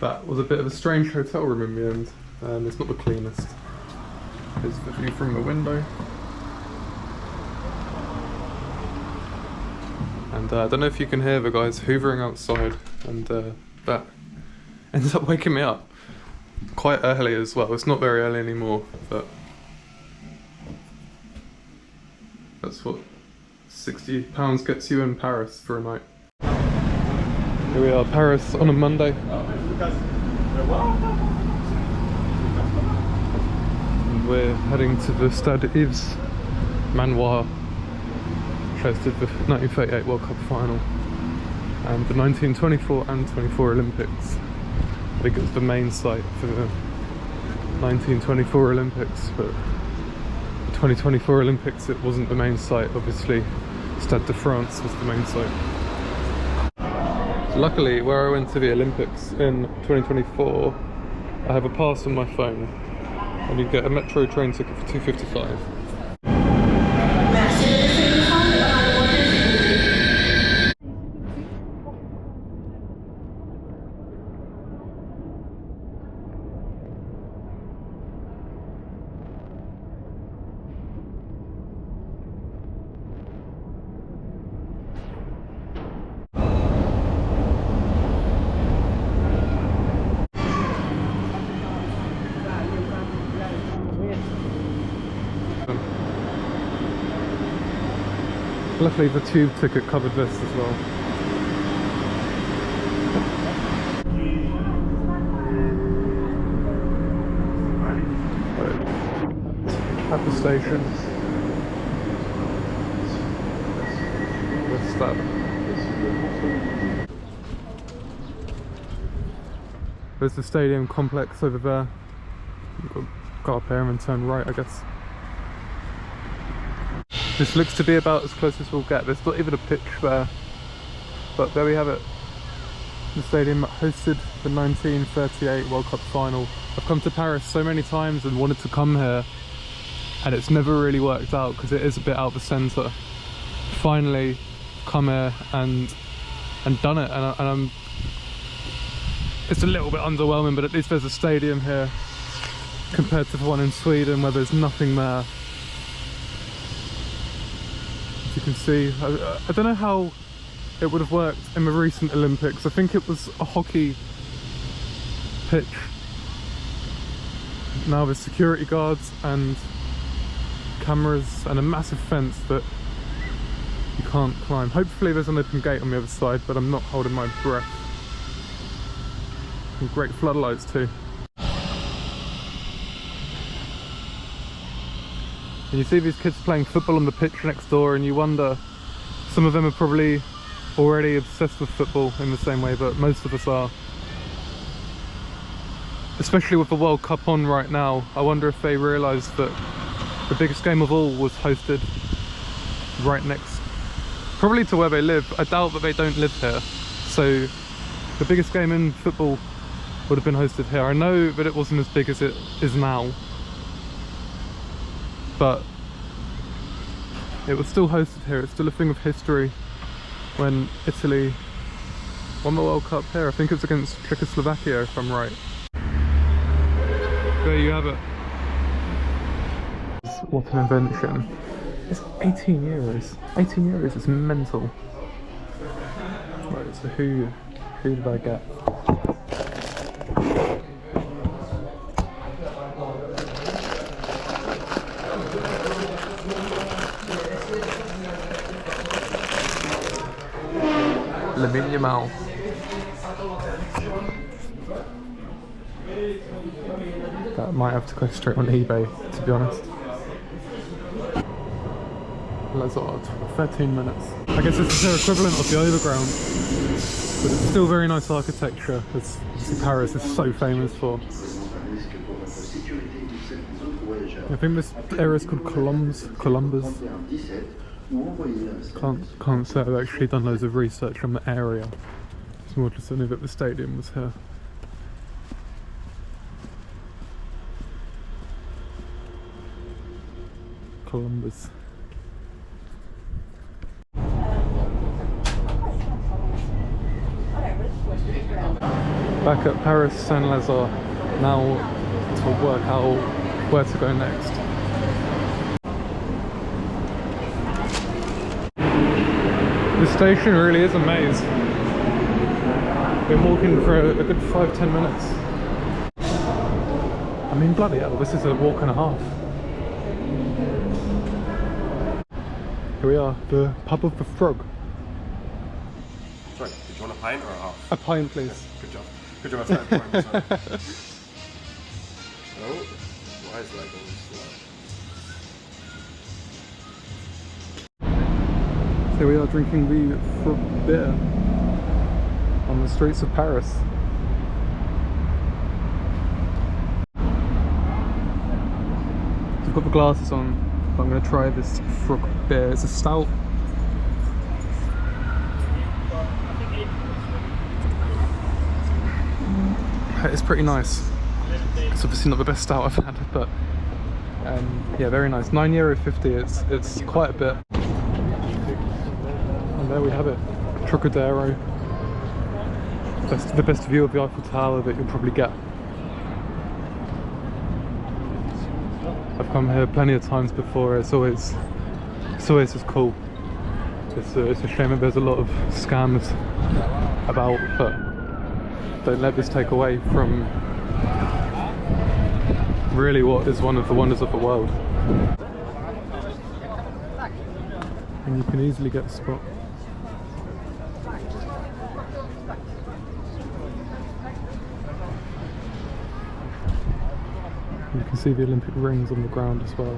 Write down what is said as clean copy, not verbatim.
That was a bit of a strange hotel room in the end. It's not the cleanest. Here's the view from the window. And I don't know if you can hear the guys hoovering outside, and that ends up waking me up quite early as well. It's not very early anymore, but that's what £60 gets you in Paris for a night. Here we are, Paris on a Monday. And we're heading to the Stade Yves Manoir, which hosted the 1938 World Cup Final and the 1924 and 24 Olympics. I think it was the main site for the 1924 Olympics, but the 2024 Olympics it wasn't the main site. Obviously, Stade de France was the main site. Luckily, where I went to the Olympics in 2024, I have a pass on my phone, and you get a metro train ticket for £2.55. Luckily the tube ticket covered this as well. At the station. What's that? There's the stadium complex over there. You've got to go up here and turn right, I guess. This looks to be about as close as we'll get. There's not even a pitch there, but there we have it. The stadium that hosted the 1938 World Cup Final. I've come to Paris so many times and wanted to come here, and it's never really worked out because it is a bit out of the centre. Finally come here and done it, and I'm it's a little bit underwhelming, but at least there's a stadium here compared to the one in Sweden where there's nothing there. As you can see, I don't know how it would have worked in the recent Olympics. I think it was a hockey pitch. Now there's security guards and cameras and a massive fence that you can't climb. Hopefully there's an open gate on the other side, but I'm not holding my breath. And great floodlights too. And you see these kids playing football on the pitch next door, and you wonder, some of them are probably already obsessed with football in the same way, but most of us are. Especially with the World Cup on right now, I wonder if they realise that the biggest game of all was hosted right next, probably to where they live. I doubt that they don't live here. So the biggest game in football would have been hosted here. I know that it wasn't as big as it is now, but it was still hosted here. It's still a thing of history. When Italy won the World Cup here, I think it was against Czechoslovakia if I'm right. There you have it. What an invention. It's 18 euros. 18 euros is mental. Right, so who did I get? Lamine Yamal. That might have to go straight on eBay, to be honest. That's odd. 13 minutes. I guess this is their equivalent of the overground, but it's still very nice architecture, as Paris is so famous for. I think this area is called Columbus. Can't say I've actually done loads of research on the area. It's more just I knew that the stadium was here. Columbus. Back at Paris Saint-Lazare now to work out where to go next. The station really is a maze. Been walking for a good 5-10 minutes. I mean, bloody hell, this is a walk and a half. Here we are, the pub of the Frog. Sorry, did you want a pint or a half? A pint, please. Yes, good job. Good job I started pouring, sorry. Oh, why is that going slow? Here we are drinking the Frog beer on the streets of Paris. I've got the glasses on, but I'm going to try this Frog beer. It's a stout. It's pretty nice. It's obviously not the best stout I've had, but yeah, very nice. €9.50. It's quite a bit. And there we have it, Trocadéro. The best view of the Eiffel Tower that you'll probably get. I've come here plenty of times before. It's always just cool. It's a shame that there's a lot of scams about, but don't let this take away from really what is one of the wonders of the world. And you can easily get a spot. You can see the Olympic rings on the ground as well.